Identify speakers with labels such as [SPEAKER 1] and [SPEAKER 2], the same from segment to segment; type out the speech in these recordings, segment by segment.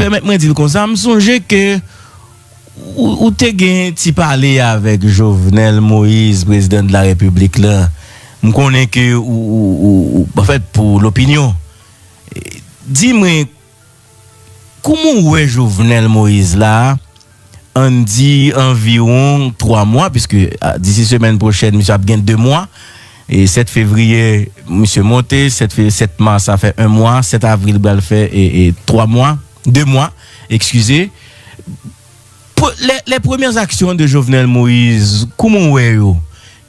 [SPEAKER 1] permettez-moi de dire comme ça, me songe que ou te gen ti parler avec Jovenel Moïse, président de la République là. Me connais que en fait pour l'opinion. Dis-moi comment est Jovenel Moïse là? On dit environ 3 mois puisque d'ici semaine prochaine monsieur a bien 2 mois. Et 7 février, monsieur monté, 7 mars, ça fait 1 mois, 7 avril, il fait et 3 mois, 2 mois, excusez. Les premières actions de Jovenel Moïse, comment est-ce?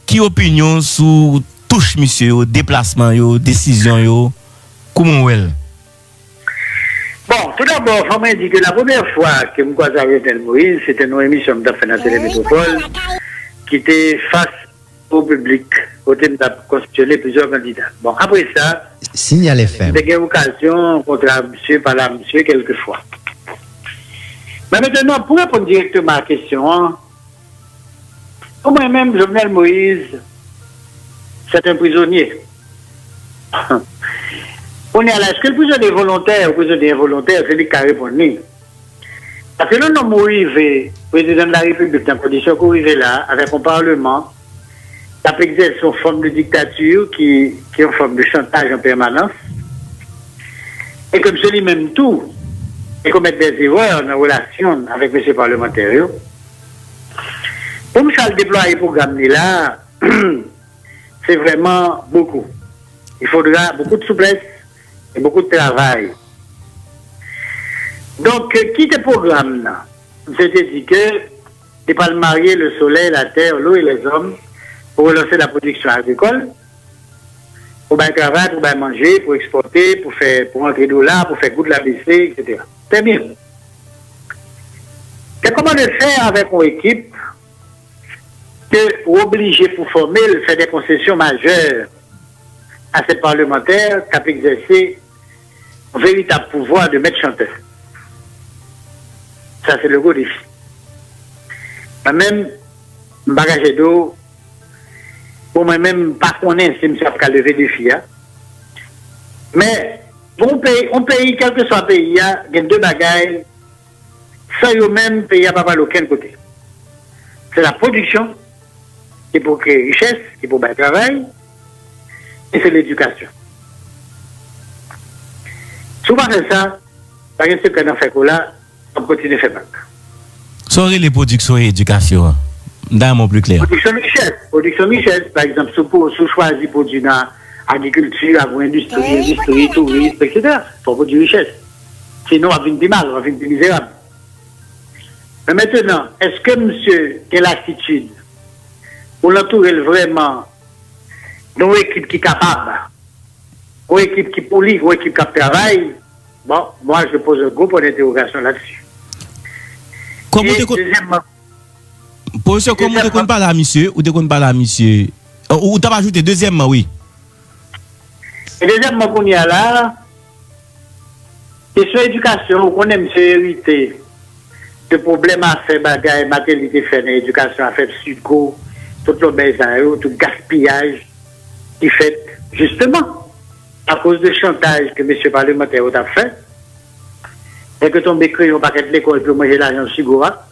[SPEAKER 1] Qui opinion sur touche monsieur, déplacement, décision, comment est-ce?
[SPEAKER 2] Bon, tout d'abord, il faut me dire que la première fois que je croise avec Jovenel Moïse, c'était une émission de la Télémétropole qui était face au public, au thème de constituer plusieurs candidats. Bon, après ça,
[SPEAKER 3] Signal FM.
[SPEAKER 2] j'ai eu l'occasion contre monsieur, par là, monsieur, quelquefois. Mais maintenant, pour répondre directement à la question, pour moi-même, Jovenel Moïse, c'est un prisonnier. On est à est-ce que le prisonnier volontaire ou le prisonnier involontaire, c'est lui qui a répondu. Parce que l'homme arrivé, président de la République, dans la condition qu'on arrive là, avec un parlement, ça peut exercer une forme de dictature qui est une forme de chantage en permanence. Et comme celui même tout, et commettre des erreurs en relation avec M. parlementaire. Comme ça, le déployer le programme là, c'est vraiment beaucoup. Il faudra beaucoup de souplesse et beaucoup de travail. Donc, quitte le programme là, c'était dit que de pas marier le soleil, la terre, l'eau et les hommes pour relancer la production agricole, pour bien travailler, pour bien manger, pour exporter, pour entrer dollars, pour faire goût de la BC, etc. C'est bien. Et comment le faire avec une équipe que obligé pour former, faire des concessions majeures à ces parlementaires qui ont exercé un véritable pouvoir de maître chanteur. Ça, c'est le gros défi. Moi-même, bagage d'eau, pour moi-même, pas connaître si je suis lever des défis. Mais, on paye, quel que soit le pays, il y a 2 bagages, ça, eux-mêmes, pays n'a pas aucun côté. C'est la production, qui est pour créer richesse, qui est pour le travail, et c'est l'éducation. Souvent, c'est ça, par exemple, ce qu'on fait là, on continue à faire banque.
[SPEAKER 1] Sorry les productions et l'éducation. D'un mot plus clair.
[SPEAKER 2] Production richesse, par exemple, si choisir produire dans l'agriculture, avoir industrie, tourisme, etc. Pour produire richesse. Sinon, on va venir mal, on va venir misérable. Mais maintenant, est-ce que monsieur, quelle attitude pour l'entourer vraiment d'une équipe qui est capable, une équipe qui polie, une équipe qui travaille? Bon, moi, je pose un gros point d'interrogation là-dessus.
[SPEAKER 1] Comment tu comptes pas là, monsieur? Ou tu comptes pas là, monsieur? Ou tu as ajouté deuxièmement, oui.
[SPEAKER 2] Et deuxièmement, qu'on y a là, question éducation, on aime se hériter de problèmes à faire bagaille, maternité faire dans l'éducation, à faire sud-co, tout le bézard, tout le gaspillage qui fait justement à cause de chantage que M. parlementaire a fait. Et que ton écrit un paquet de l'école pour manger l'argent Sigora,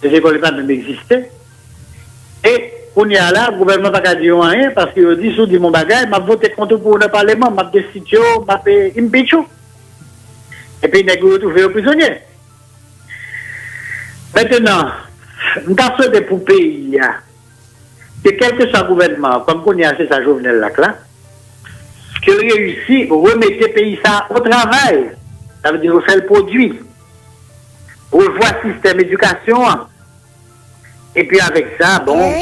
[SPEAKER 2] les écoles pas même exister. Et on y a là, le gouvernement n'a pas dit rien parce qu'il dit sous mon bagage, m'a voté contre pour le Parlement, m'a destitué, m'a fait impeachment. Et puis il a retrouvé au prisonnier. Maintenant, nous avons souhaité pour le pays, que quel que soit le gouvernement, comme on y a c'est ça Jovenel là, que réussit à remettre le pays ça au travail. Ça veut dire refaire le produit, revoir le système d'éducation. Et puis avec ça, bon,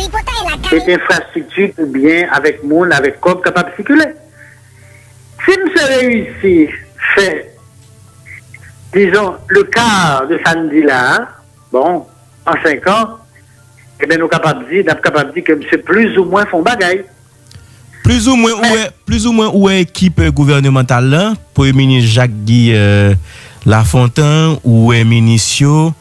[SPEAKER 2] cette infrastructure ou bien avec monde, avec corps capable de circuler. Si nous réussi fait, disons, le quart de samedi là, bon, en 5 ans, eh bien nous sommes capables de dire que c'est plus ou moins font bagaille.
[SPEAKER 1] Plus ou moins où est équipe gouvernementale là, Premier ministre Jacques-Guy Lafontaine ou est ministre.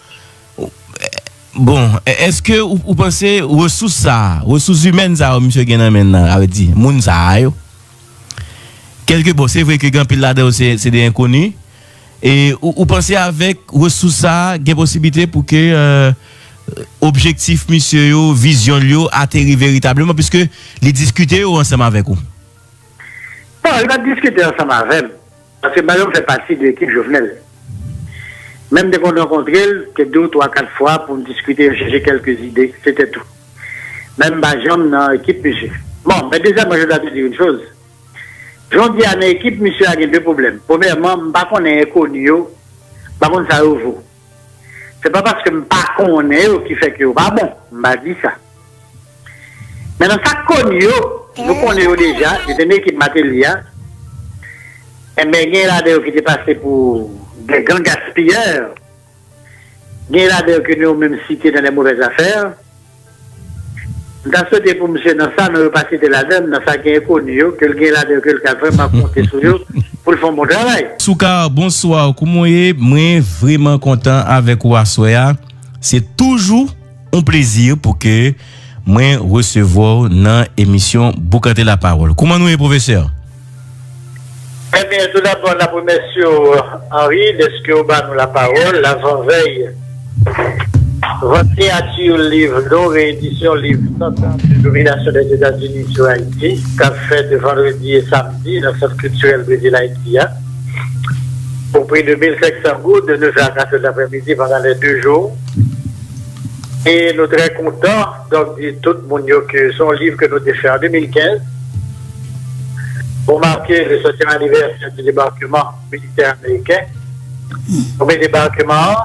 [SPEAKER 1] Bon, est-ce que vous pensez ressources humaines ça monsieur Genan maintenant avait dit moun ça yo. Quelque bon, c'est vrai que grand pile là c'est des inconnus Et ou pensez avec ressources ça, il y a possibilité pour que objectif monsieur yo, vision yo atterri véritablement puisque les discuter ensemble avec vous.
[SPEAKER 2] Bon, il va discuter ensemble avec parce que Bayon fait partie de l'équipe Jovenel. Même dès qu'on rencontre que 2 ou 3, 4 fois pour discuter, chercher quelques idées, c'était tout. Même Bajon dans l'équipe monsieur. Bon, mais déjà, moi je dois te dire une chose. J'en dis à l'équipe, monsieur a 2 problèmes. Premièrement, je ne sais pas qu'on est connu, par contre, ça ouvre. C'est pas parce que je ne sais pas qu'on est qui fait que pas bon. Je m'a dit ça. Maintenant, ça connu, nous connaissons déjà, c'est une équipe matérielle. Et bien, il y a là qui est passé pour des grands gaspilleurs. Il y a là que nous même cités dans les mauvaises affaires. Dans ce dépôt, monsieur, dans ça, nous passons de la donne, dans ça qui est connu, que le gars là que le a vraiment compté sur eux pour le faire bon travail.
[SPEAKER 1] Souka, bonsoir. Comment est moi vraiment content avec Wassoya. C'est toujours un plaisir pour que moi recevoir dans l'émission Boucanter la parole. Comment nous est professeur?
[SPEAKER 2] Eh bien, tout d'abord, la première sur Henri, est-ce que vous nous la parole, l'avant-veille. Votre créature livre, donc réédition livre, de domination des États-Unis sur Haïti, qu'a fait de vendredi et samedi dans le centre culturel Brésil-Haïti, au prix de 1500 gouttes, de 9h à 4h de l'après-midi pendant les 2 jours. Et nous sommes très contents, donc, de tout le monde que son livre que nous avons fait en 2015, pour marquer le 7e anniversaire du débarquement militaire américain. Premier débarquement.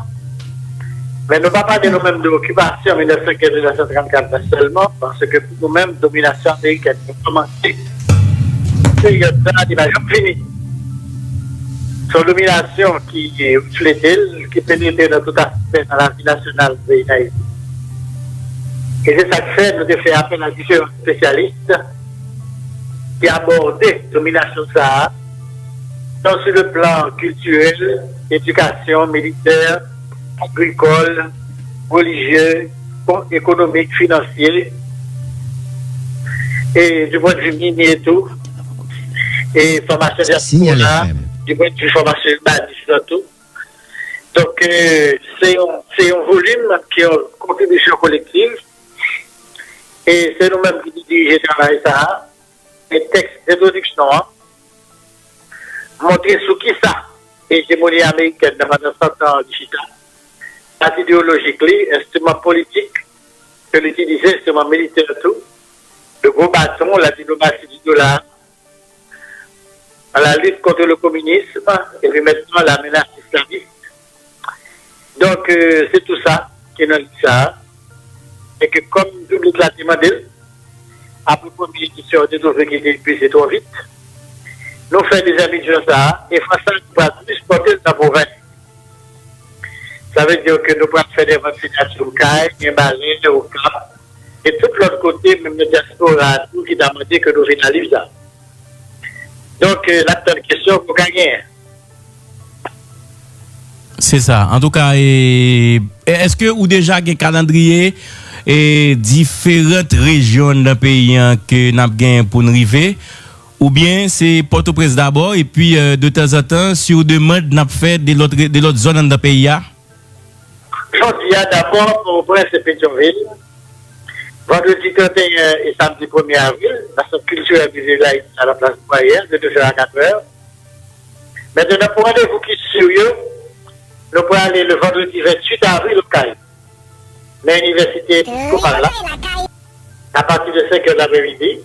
[SPEAKER 2] Mais nous ne parlons pas de nous-mêmes de l'occupation en 1934 seulement, parce que pour nous-mêmes, domination américaine, nous avons commencé. Période d'animation finie. Son domination qui est reflétée, qui pénètre dans tout aspect dans la vie nationale de l'Haïti. Et c'est ça que fait, nous avons fait appel à différents spécialistes qui abordaient la domination ça, tant sur le plan culturel, éducation, militaire, agricole, religieux, économique, financier, et du point de vue minier et tout, et formation diaspora, du point de vue formation urbaine surtout. Donc, c'est un volume qui est une contribution collective, et c'est nous-mêmes qui dirigons le travail ça, les textes d'introduction, montrer sur qui ça, l'hégémonie américaine dans la 100 ans digital. La idéologique, instrument politique, que l'utiliser, instrument militaire, tout. Le gros bâton, la diplomatie du dollar, la lutte contre le communisme, et puis maintenant la menace islamiste. Donc, c'est tout ça qui est dans ça. Et que comme le public l'a demandé, après la première édition, de trouver qu'il était épuisé trop vite, nous faisons des amis de ça, et France va plus porter dans la province. Ça veut dire que nous pouvons faire des vaccinations au CAI, des baleines, au CAP, et tout l'autre côté, même le diaspora, tout qui a demandé que nous finalisons ça. Donc, la question pour gagner.
[SPEAKER 1] C'est ça. En tout cas, est-ce que ou déjà un calendrier et différentes régions d'un pays que nous avons pour nous arriver, ou bien c'est Port-au-Prince d'abord et puis de temps en temps, si on demande, nous fait de l'autre zone d'un pays?
[SPEAKER 2] Aujourd'hui, d'abord, Port-au-Prince et Pétionville. Vendredi 31 et samedi 1er avril, la centre culturelle Brésil-Haïti à la place Boyer, de 2h à 4h. Maintenant, pour rendez-vous qui est sérieux, nous pouvons aller le vendredi 28 avril au CAI. L'université épiscopale là, à partir de 5h de l'après-midi.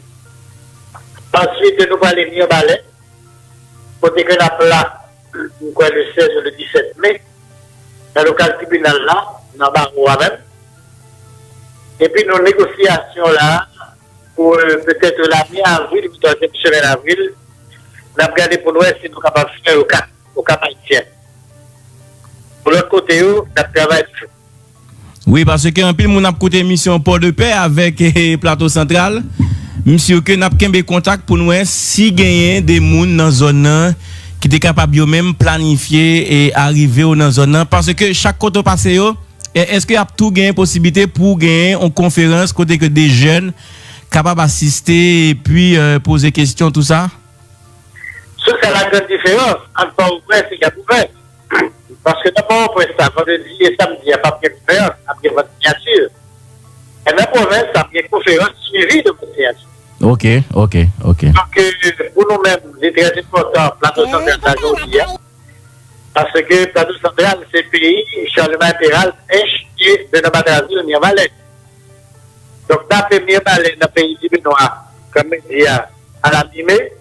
[SPEAKER 2] Ensuite, nous pouvons aller venir au ballet, pour que la plat, le 16 ou le 17 mai, dans le local tribunal là, dans le barreau même. Et puis, nos négociations là, pour peut-être la mi-avril, ou la deuxième semaine d'avril, nous avons regardé pour nous si nous sommes capables de faire au Cap haïtien. Pour l'autre côté, nous avons travaillé.
[SPEAKER 1] Oui, parce qu'un pile, nous avons côté mission Port de Paix avec Plateau Central. Monsieur, que nous avons contact pour nous si gagner des gens dans la zone qui sont capables de même planifier et arriver dans la zone. Parce que chaque côté passé, est-ce qu'il y a tout gagné possibilité pour gagner en conférence côté que des jeunes capables d'assister et puis poser questions, tout ça?
[SPEAKER 2] C'est la grande différence entre Port-au-Prince et Cap-Ouvert. Parce que d'abord, pour ça, vendredi et samedi, il n'y a pas de conférence après votre signature. Et la province a bien conférence suivie de votre signature.
[SPEAKER 1] Ok.
[SPEAKER 2] Donc, pour nous-mêmes, c'est très important, plateau central aujourd'hui. Parce que plateau central, c'est le pays, Charlemagne Péral, et de notre Brasil, il y a Valais. Donc, dans le premier balai, dans le pays du Benoît, comme je dis, à la mi-mai,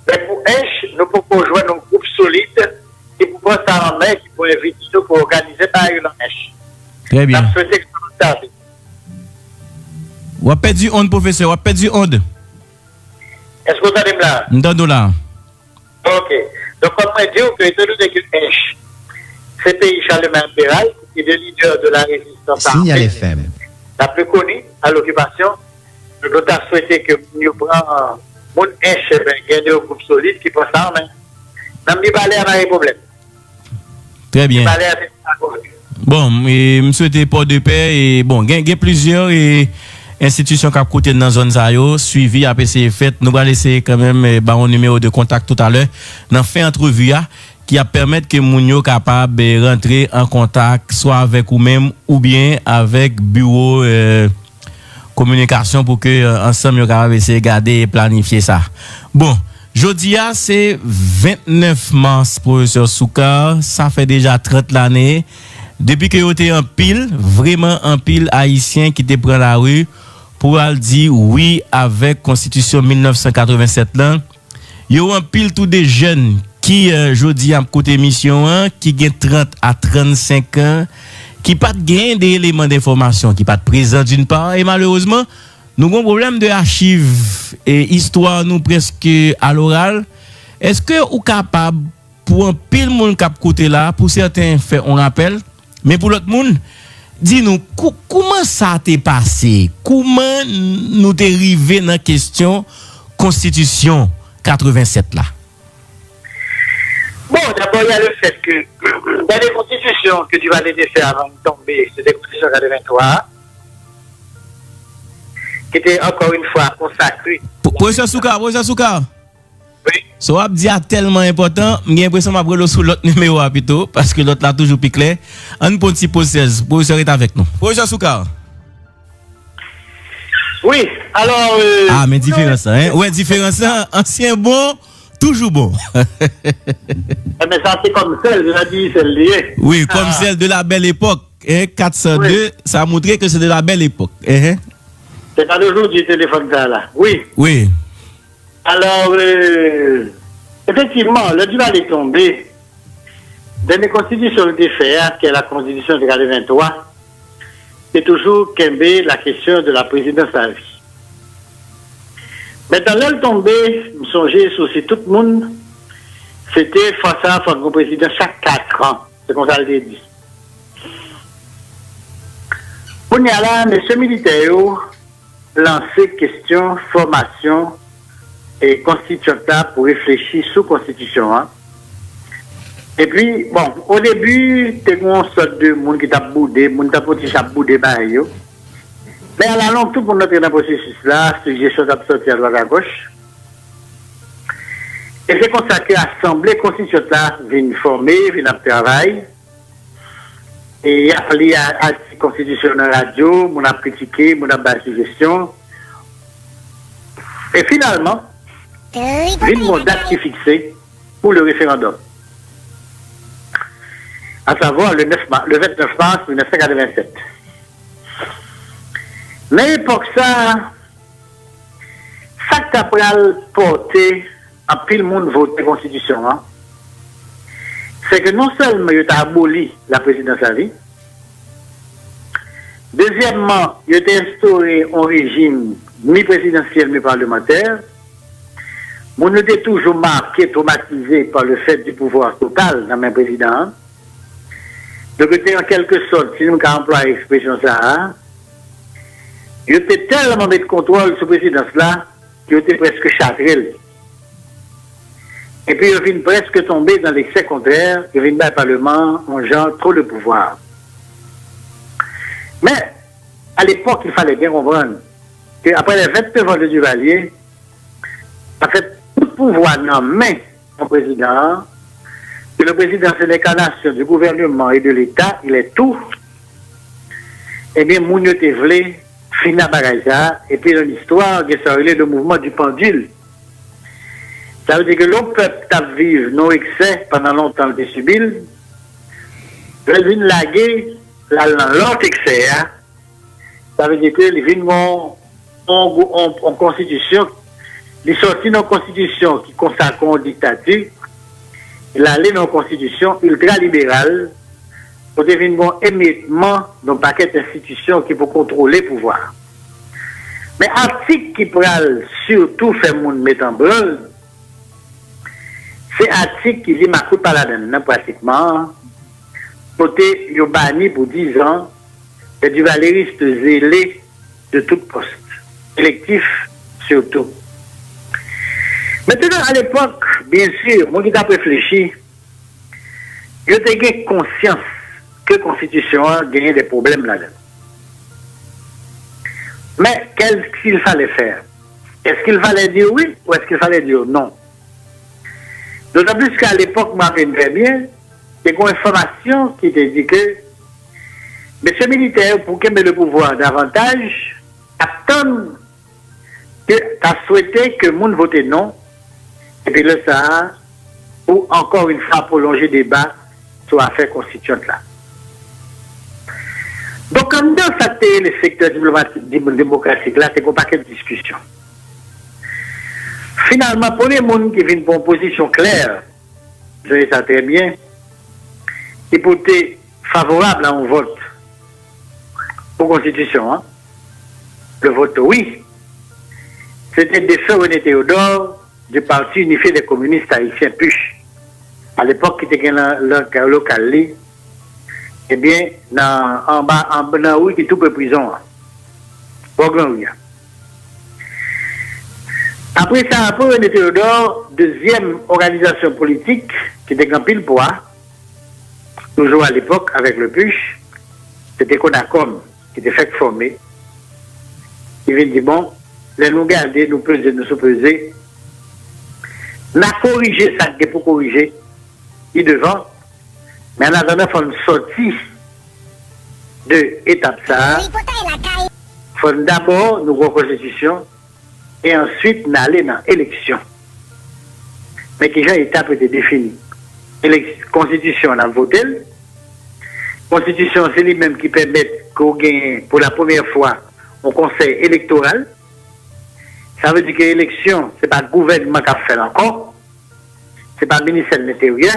[SPEAKER 2] mais pour H, nous pouvons joindre un groupe solide qui peut prendre ça en main, qui peut inviter nous pour organiser par exemple H.
[SPEAKER 1] Très bien.
[SPEAKER 2] Nous souhaitons que ça se
[SPEAKER 1] Ou a perdu onde, professeur, ou a perdu onde.
[SPEAKER 2] Est-ce que vous entendez là?
[SPEAKER 1] M'entendons là.
[SPEAKER 2] Ok. Donc, on peut dire que étant donné que H, c'est pays Charlemagne Péral, qui est le leader de la résistance
[SPEAKER 3] Signal FM.
[SPEAKER 2] La plus connue à l'occupation, nous avons souhaité que nous prenions mon H, gagner un groupe solide qui prend ça en main. Nous n'avons pas de problème.
[SPEAKER 1] Très bien. Bon, je me souhaite pas de paix et bon, il y a plusieurs institutions qui ont côté dans la zone Zayo, suivi APC fait. Nous allons laisser quand même un numéro de contact tout à l'heure. Dans fin entrevue qui a permettre que Mounio capable de rentrer en contact soit avec ou même ou bien avec bureau communication pour que ensemble nous capable essayer garder et planifier ça. Bon, jeudi c'est 29 mars professeur Soukar, ça fait déjà 30 l'année depuis que vous en pile, vraiment en pile haïtien qui te prend la rue pour aller dire oui avec constitution 1987 là. Yo en pile tous des jeunes qui jodi a côté mission qui gen 30 à 35 ans qui pas gain des éléments d'information qui pas présent d'une part et malheureusement nous avons un problème de archives et histoire nous presque à l'oral. Est-ce que ou capable pour un pile monde cap côté là pour certains fait on rappelle mais pour l'autre monde dis-nous comment ça t'est passé, comment nous t'es arrivé dans question constitution 87 là.
[SPEAKER 2] Bon, d'abord, il y a le fait que dans les constitutions que tu vas laisser faire avant de tomber, c'est des constitutions 83, qui étaient encore une fois consacrées.
[SPEAKER 1] Professeur Soukar.
[SPEAKER 2] Oui.
[SPEAKER 1] So, a dit tellement important, j'ai l'impression que je vais sous l'autre numéro plutôt, parce que l'autre là toujours plus clair. Un petit pause 16, professeur est avec nous. Professeur Soukar.
[SPEAKER 2] Oui, alors.
[SPEAKER 1] Ah, mais différence, hein? Ouais, différence, ancien bon. Toujours bon.
[SPEAKER 2] Mais ça, c'est comme celle, je l'ai dit, celle liée.
[SPEAKER 1] Oui, comme celle de la belle époque. 402, oui. Ça a montré que c'est de la belle époque.
[SPEAKER 2] C'est pas d'aujourd'hui du téléphone ça là. Oui. Alors, effectivement, le duval est tombé. Dans les constitutions de faire, qui est la constitution de 83, c'est toujours Kembe la question de la présidence à vie. Mais dans l'heure tombée, je songeais aussi tout le monde, c'était face à un président chaque 4 ans. C'est comme ça le dit. On y a là, M. Militaire lancé question, formation et constitution pour réfléchir sous constitution. Hein. Et puis, bon, au début, il y a une sorte de monde qui t'a boudé, monde qui t'a boudé, mais à la longue, tout pour notre processus là, suggestion d'absorber à droite à gauche. Et c'est comme ça que l'Assemblée constitutionnelle vient former, vient travailler. Et appelé à la constitution de radio, on a critiqué, on a basé suggestion. Et finalement, une date qui est fixée pour le référendum. À savoir le 29 mars 1987. Mais pour ça qui a porté à pile le monde vote la Constitution, hein, c'est que non seulement il a aboli la présidence à vie, deuxièmement, il a instauré un régime mi-présidentiel, mi-parlementaire. On était toujours marqué, traumatisé par le fait du pouvoir total dans mes présidents. Donc, en quelque sorte, si nous employons l'expression ça, il était tellement de contrôle sur la présidence-là qu'il était presque châtré. Et puis, il vient presque tomber dans l'excès contraire, il vient dans le Parlement, en genre trop de pouvoir. Mais, à l'époque, il fallait bien comprendre qu'après les 29 ans de Duvalier, en fait, tout pouvoir dans main au président, que le président c'est l'incarnation du gouvernement et de l'État, il est tout, eh bien, moun yo te vle, fina bagaja, et puis dans l'histoire, il y a le mouvement du pendule. Ça veut dire que l'on peut vivre nos excès pendant longtemps le subil, le vin laguer, l'autre excès, hein. Ça veut dire que les vins en constitution, les sorties dans la constitution qui consacrent une dictature, l'aller dans la constitution ultra-libérale, pour devenir émiettement dans un paquet d'institutions qui peut contrôler le pouvoir. Mais article qui pourrait surtout faire mon mettre en branle, c'est article qui dit ma coupe pas la donne, pratiquement, côté yo banni pour 10 ans, et du valériste zélé de tout poste, électif surtout. Maintenant, à l'époque, bien sûr, moi qui t'ai réfléchi, je t'ai conscience que la Constitution a gagné des problèmes là-dedans. Mais qu'est-ce qu'il fallait faire? Est-ce qu'il fallait dire oui ou est-ce qu'il fallait dire non? D'autant plus qu'à l'époque, je m'en très bien, il y a une information qui te dit que M. Militaire, pour qu'il ait le pouvoir davantage, attend que tu as souhaité que le monde vote non, et puis là, ça, ou encore une fois prolonger le débat sur l'affaire constituante là. Donc, comme dans le secteur démocratique là, c'est un paquet de discussions. Finalement, pour les gens qui viennent pour une position claire, vous savez ça très bien, qui peut être favorable à un vote pour la Constitution, hein? Le vote oui, c'était des sœurs René Théodore du Parti unifié des communistes haïtiens PUCH. À l'époque, qui était le local, eh bien, en bas, en oui, qui est tout peu prison. Bon, oui. Après ça, après René Théodore, deuxième organisation politique qui était grand pile poids, toujours à l'époque avec le PUCH, c'était Conacom, qui était fait former. Il vient dire, bon, les nous garder, nous peser, nous sous-peser, n'a corrigé ça que pour corriger, il devant, mais en attendant, il faut une sortie de l'étape ça. Il faut d'abord nous voir la Constitution et ensuite nous aller dans l'élection. Mais qui j'ai étape était définie. Constitution, on a voté. Constitution, c'est lui-même qui permet qu'on gagne pour la première fois au conseil électoral. Ça veut dire que l'élection, ce n'est pas le gouvernement qui a fait encore. Ce n'est pas le ministère de l'Intérieur.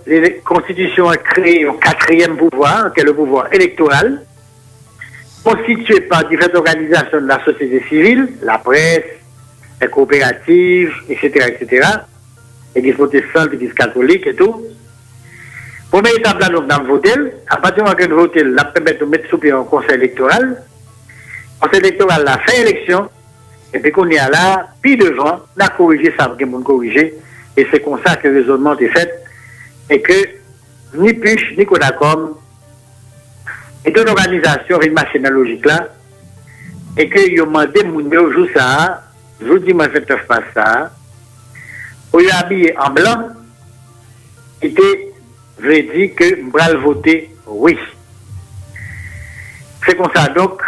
[SPEAKER 2] La Constitution a créé un quatrième pouvoir, qui est le pouvoir électoral, constitué par différentes organisations de la société civile, la presse, les coopératives, etc., etc., l'Église protestante, l'Église catholique et tout. Première étape là, nous avons voté. À partir du moment où nous avons voté, la permet de mettre sous pied un conseil électoral. Le conseil électoral a fait élection. Et puis qu'on y a là, puis devant, on a corrigé ça, on a corrigé. Et c'est comme ça que le raisonnement est fait. Et que ni PUCH, ni Conacom, et toute organisation, une machine logique là, et que ils ont demandé mon jour ça, je dis moi je ne pas ça, où ils habillé en blanc, était veut dire que je vais voter oui. C'est comme ça donc,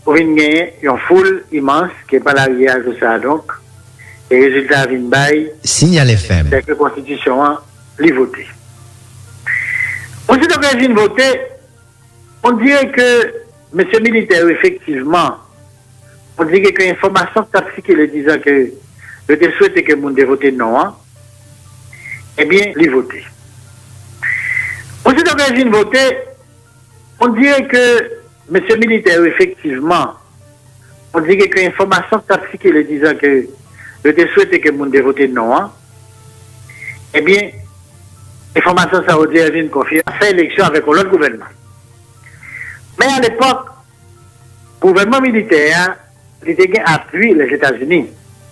[SPEAKER 2] pour une gagner une foule immense qui n'est pas l'arrière de ça donc, et résultat vient bail.
[SPEAKER 3] Signal FM.
[SPEAKER 2] C'est que la Constitution a voté. Ensuite, après vient voter, on dirait que M. Militaire, effectivement, on dirait que l'information tactique le disant que je te souhaite que le monde vote non, hein, eh bien, il voter. Ensuite, après vient voter, on dirait que M. Militaire, effectivement, on dirait que l'information tactique le disant que je te souhaite que le monde vote non, hein, eh bien, l'information saoudienne vient confier à faire élection avec l'autre gouvernement. Mais à l'époque, le gouvernement militaire, il était appuyé les États-Unis,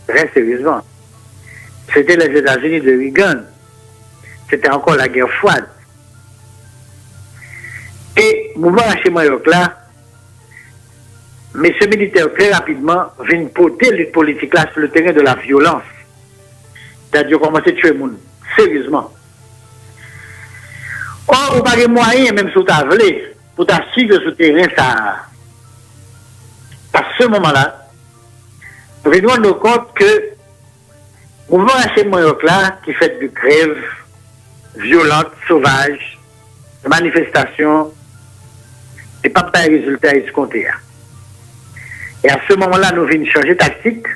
[SPEAKER 2] très sérieusement. C'était les États-Unis de Reagan. C'était encore la guerre froide. Et le mouvement H.M. là, M. Militaire très rapidement vient porter lutte politique là sur le terrain de la violence. C'est-à-dire commencer à tuer le monde, sérieusement. Or, on n'a pas de moyens, même sous ta vlé, pour t'assurer que ce terrain, ça. À ce moment-là, nous nous rendons compte que le mouvement HMOYOC là, qui fait de grève violente, sauvage, de manifestations, n'est pas de résultat escompté. Et à ce moment-là, nous venons changer de tactique.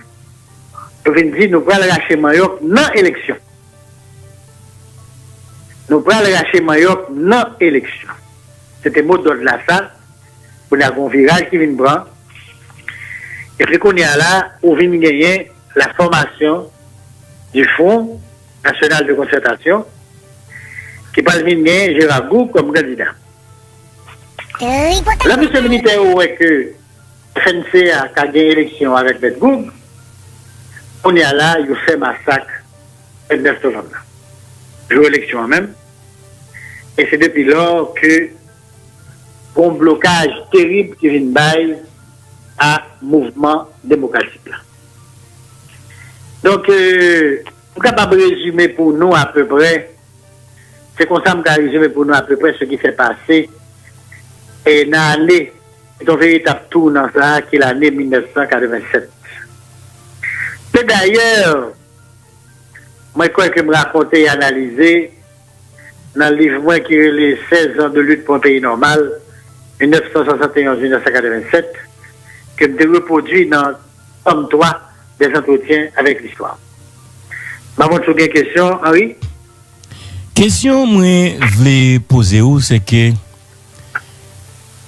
[SPEAKER 2] Nous venons dire, nous prenons le HMOYOC non élection. Nous prenons le HMOYOC non élection. C'était le mot d'ordre là, ça, pour un virage qui vient prendre. Et puis qu'on y a là, on vient gagner la formation du Fonds national de concertation qui va venir gagner Gérard Gou comme candidat. Là, monsieur le militaire, ouais que FNC a gagné l'élection avec M. Gou, on y a là, il fait massacre le 9 novembre. Joue élection même. Et c'est depuis lors que un blocage terrible qui vient bailler à mouvement démocratique. Donc, pour capable de résumer pour nous à peu près, c'est comme ça que je résumer pour nous à peu près ce qui s'est passé et dans l'année, c'est un véritable tour dans ça, qui est l'année 1987. Et d'ailleurs, moi, je crois que je me raconter et analyser dans le livre qui est les 16 ans de lutte pour un pays normal, 1971-1987, que je reproduis dans tome 3 des entretiens avec l'histoire. Maman, tu as une question, Henri?
[SPEAKER 1] Question, moi, je voulais poser, c'est que,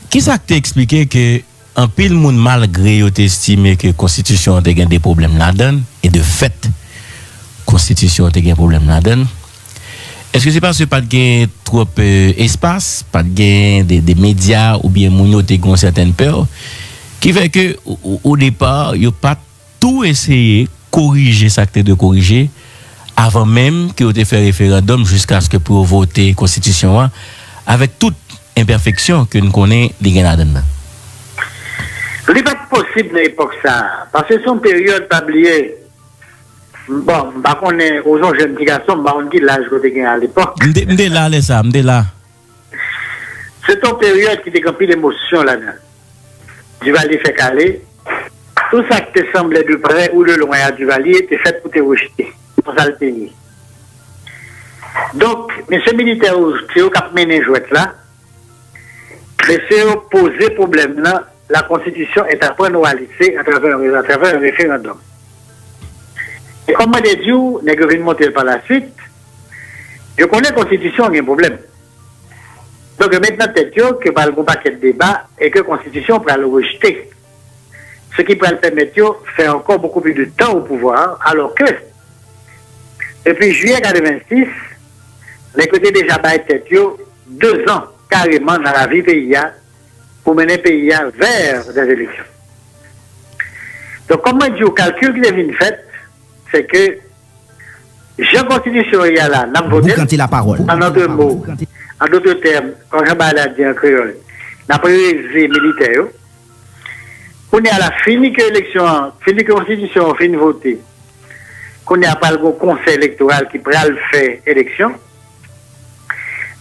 [SPEAKER 1] qui ça t'a expliqué que, en pile, monde malgré yo estimé que la Constitution a des problèmes là-dedans, et de fait, la Constitution a des problèmes là-dedans, est-ce que c'est parce que pas de trop espace, pas de des médias, ou bien moun yo te gon certaines peurs, qui fait que au départ, il a pas tout essayé corriger ça que de corriger avant même que ait fait référendum jusqu'à ce que pour voter constitution avec toute imperfection que nous connaissons les Canadiens.
[SPEAKER 2] Ce n'est pas possible à l'époque ça parce que son période pas oublié. Bon, bah on est aux jeunes garçons, bah on dit l'âge que tu à l'époque.
[SPEAKER 1] M'dé là les ça, m'dé là.
[SPEAKER 2] C'est une période qui décapit l'émotion là-dedans. Duvalier fait caler. Tout ça qui te semblait de près ou de loin à Duvalier était fait pour te rejeter, pour ça le pays. Donc, M. Militaire qui a mené jouet là, c'est poser problème là, la Constitution est à prendre à lycée à travers un référendum. Et comme je l'ai dit, les gouvernements par la suite, je connais la Constitution, il y a un problème. Donc maintenant, peut-être que par le paquet de débat et que la Constitution pourra le rejeter. Ce qui pourrait permettre de faire encore beaucoup plus de temps au pouvoir, alors que, depuis juillet 1986, les côtés déjà tête 2 ans carrément dans la vie pays pour mener le pays vers des élections. Donc, comme je dis, le calcul qui est fait, c'est que la Constitution est là, n'a voté.
[SPEAKER 3] La parole.
[SPEAKER 2] En d'autres mots, en d'autres termes, quand je parle en créole, n'a pas eu militaire. On est à la fin que l'élection, fini que la Constitution, fin de voter. Qu'on n'a pas le conseil électoral qui pourra le faire élection.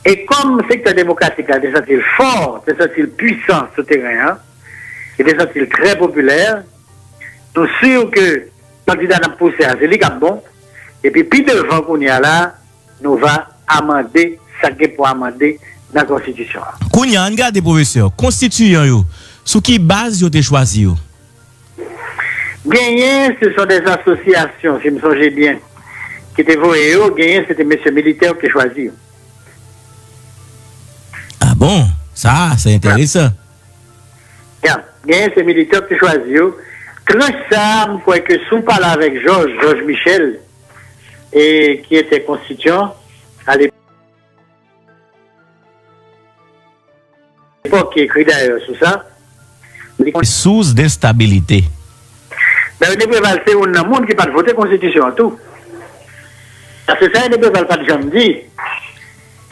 [SPEAKER 2] Et comme le secteur démocratique a des sentis forts, des sentis puissants sur le terrain, et des sentis très populaires, nous sommes sûrs que le candidat n'a poussé à Zélie Gabon, et puis devant qu'on y a là, nous va amender, ça qui pour amender dans la Constitution.
[SPEAKER 1] Qu'on y a, regardez, professeur, constituant yo, sous qui base yo te choisi yo?
[SPEAKER 2] Gagné, ce sont des associations, si je me souviens bien, qui étaient vouées. Gagné, c'était M. Militaire qui a choisi.
[SPEAKER 1] Ah bon, ça, c'est intéressant.
[SPEAKER 2] Gagné, c'est Militaire qui a choisi. Quand ça, je crois que si on parle avec Georges Michel, et qui était constituant à l'époque, qui écrit d'ailleurs sur ça,
[SPEAKER 1] source d'instabilité.
[SPEAKER 2] Mais on ne peut pas c'est un monde qui n'a pas voté constitution tout. Parce que ça, on ne peut pas jamais dire.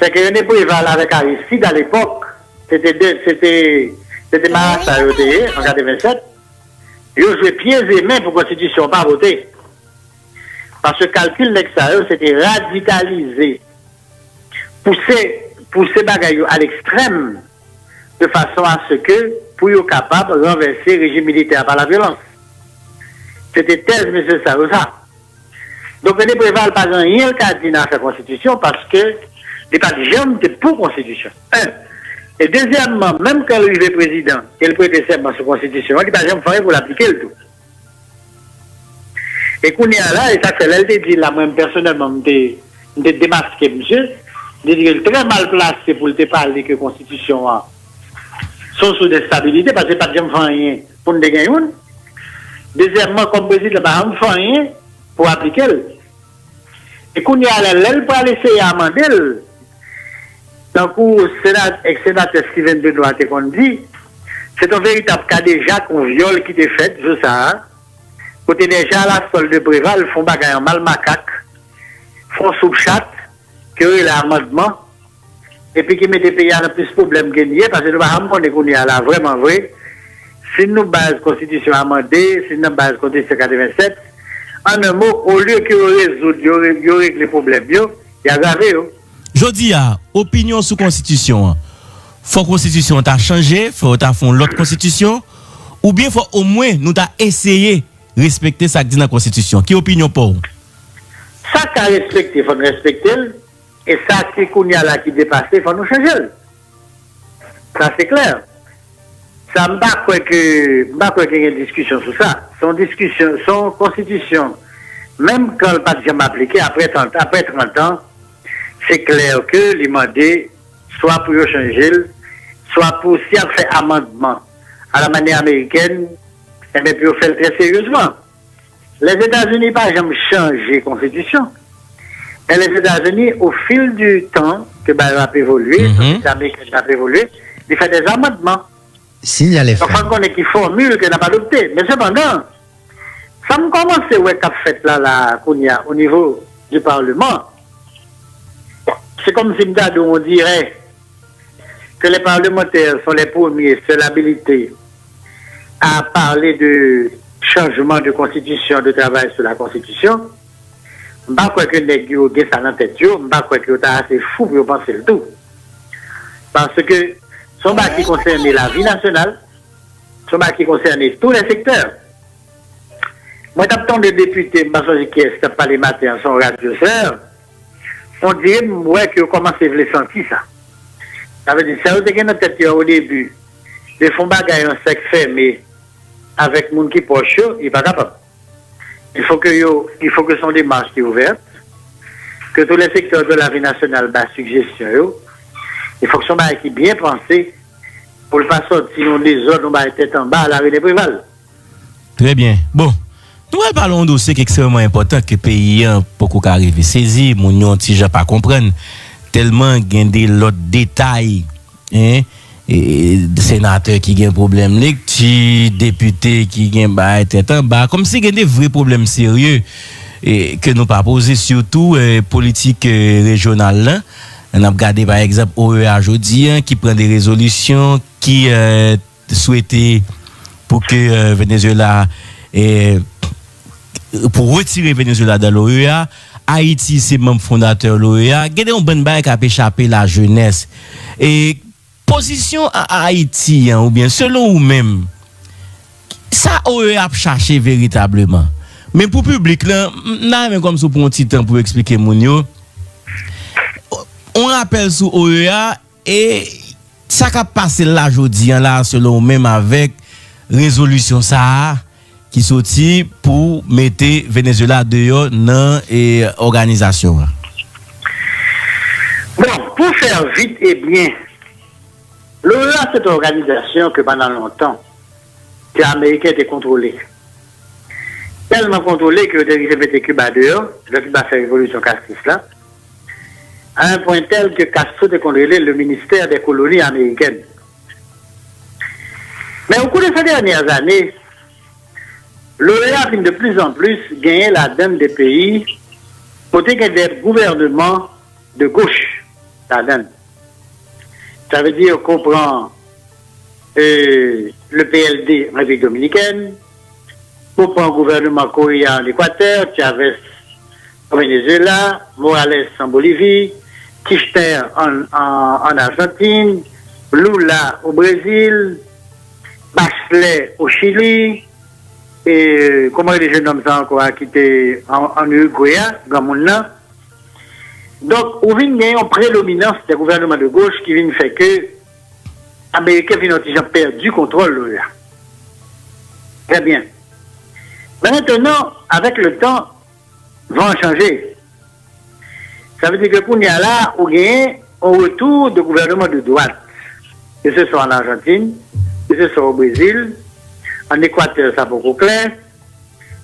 [SPEAKER 2] C'est qu'on ne peut pas avec Aristide à l'époque. C'était Marassa en 1987. Ils ont joué pieds et mains pour la constitution, pas voter. Parce que le calcul d'extérieur, c'était radicalisé. Pousser pousser bagaille à l'extrême de façon à ce que pour être capable de renverser le régime militaire par la violence. C'était tel M. Sarosa. Donc, le préval pas rien qu'a dit dans sa constitution parce que les partis jeunes étaient pour constitution. Un. Et deuxièmement, même quand il est président, il prête serment sur la constitution, il n'a pas jamais fait pour l'appliquer le tout. Et qu'on y a là, et ça fait elle dit là, moi personnellement, de démasquer monsieur, de dire qu'il est très mal placé pour te parler que la constitution sont sous des stabilités parce que pas jamais fait rien pour nous gagner. Deuxièmement, comme président, il n'a pas fait rien pour appliquer. Et qu'on y a là, elle peut essayer à amender. Donc, le sénateur Steven Benoît qu'on dit, c'est un véritable cas déjà qu'on viole qui était fait, je sais. Côté déjà, la sol de Préval font bagaille en mal macaque, font sous chat, que l'amendement, et puis qui mettent des pays à plus de problèmes gagnés, parce que nous avons qu'on est là vraiment vrai. Si nous base constitution amendée, si nous base constitution 87, en un mot, au lieu que vous réglez les problèmes, il y a aggravé.
[SPEAKER 1] Je dis, opinion sous constitution. Faut constitution t'a changé, faut t'a fait l'autre constitution, ou bien faut au moins nous t'a essayé respecter ça qui dit dans la constitution. Qui opinion pour vous?
[SPEAKER 2] Ça qu'a respecté, faut nous respecter, et ça qui qu'on y a là qui dépasse, faut nous changer. Ça c'est clair. Ça me pas quoi que y a une discussion sur ça. Son constitution, même quand elle pas jamais appliquée après 30 ans, c'est clair que les mandés, soit pour changer, soit pour si elle fait amendement à la manière américaine, et bien puis on fait très sérieusement. Les États-Unis pas jamais changé la constitution. Et les États-Unis, au fil du temps que a évolué, les Américains ont évolué, ils font des amendements.
[SPEAKER 3] S'il y a les faits.
[SPEAKER 2] Enfin, on est qui formule que n'a pas adopté. Mais cependant, ça me commence ouais qu'a fait là qu'on y a au niveau du Parlement. C'est comme si on dirait que les parlementaires sont les premiers seuls habilités à parler de changement de constitution, de travail sur la constitution. Je ne sais pas que les gens ont ça dans la tête, je ne sais pas que c'est assez fou pour penser le tout. Parce que son bas qui concerne la vie nationale, son bas qui concerne tous les secteurs. Moi, tant de députés, qui est parlé matin, son radioseur, on dirait ouais, que comment c'est le sentir ça. Ça veut dire ça vous avez notre tête au début. Les fonds bagaille un sec fermé avec monde qui proche, il n'est pas capable. Il faut que son démarche soit ouverte, que tous les secteurs de la vie nationale bas suggestion. Il faut que son bail qui bien pensé pour le pas sortir sinon des autres on va tête en bas à la rue des Préval.
[SPEAKER 1] Très bien. Bon. Nous parlons d'un dossier qui est extrêmement important que le pays a beaucoup arrivé saisi, mon yon ti ja pas comprendre tellement gain des l'autre détails hein et sénateur qui gain problème lecture, député qui gain ba tête en bas comme si gain des vrais problèmes sérieux et que nous pas poser surtout politique régionale là. On a regardé par exemple OEA aujourd'hui qui prend des résolutions qui souhaitait pour que Venezuela pour retirer Venezuela de l'OEA. Haïti, c'est même fondateur de l'OEA. Il y a un bon bail qui a échappé la jeunesse. Et position à Haïti, ou bien selon vous-même, ça OEA a cherché véritablement. Mais pour le public, là, même comme ça pour un petit temps pour expliquer mon on rappelle sur OEA et ça a passé là aujourd'hui, là, selon vous-même, avec résolution ça. Qui sorti pour mettre Venezuela dehors dans l'organisation.
[SPEAKER 2] Bon, pour faire vite et bien, l'OEA, c'est une organisation que pendant longtemps, les Américains étaient contrôlés. Tellement contrôlés que les Américains mettaient Cuba dehors, le Cuba fait révolution castriste là, à un point tel que Castro était contrôlé le ministère des colonies américaines. Mais au cours de ces dernières années, l'OEA a de plus en plus gagné la donne des pays côté que des gouvernements de gauche la donne. Ça veut dire qu'on prend le PLD en République dominicaine, on prend le gouvernement coréen en Équateur, Chavez en Venezuela, Morales en Bolivie, Kirchner en Argentine, Lula au Brésil, Bachelet au Chili, et comment les jeunes hommes ça encore qui étaient en Uruguay, dans mon nom. Donc, on vient une prédominance des gouvernements de gauche qui viennent faire que les Américains viennent perdu du contrôle là. Très bien. Mais maintenant, avec le temps, vont changer. Ça veut dire que pour nous là, on gagne un retour de gouvernement de droite. Que ce soit en Argentine, que ce soit au Brésil, en Équateur, ça beaucoup clair.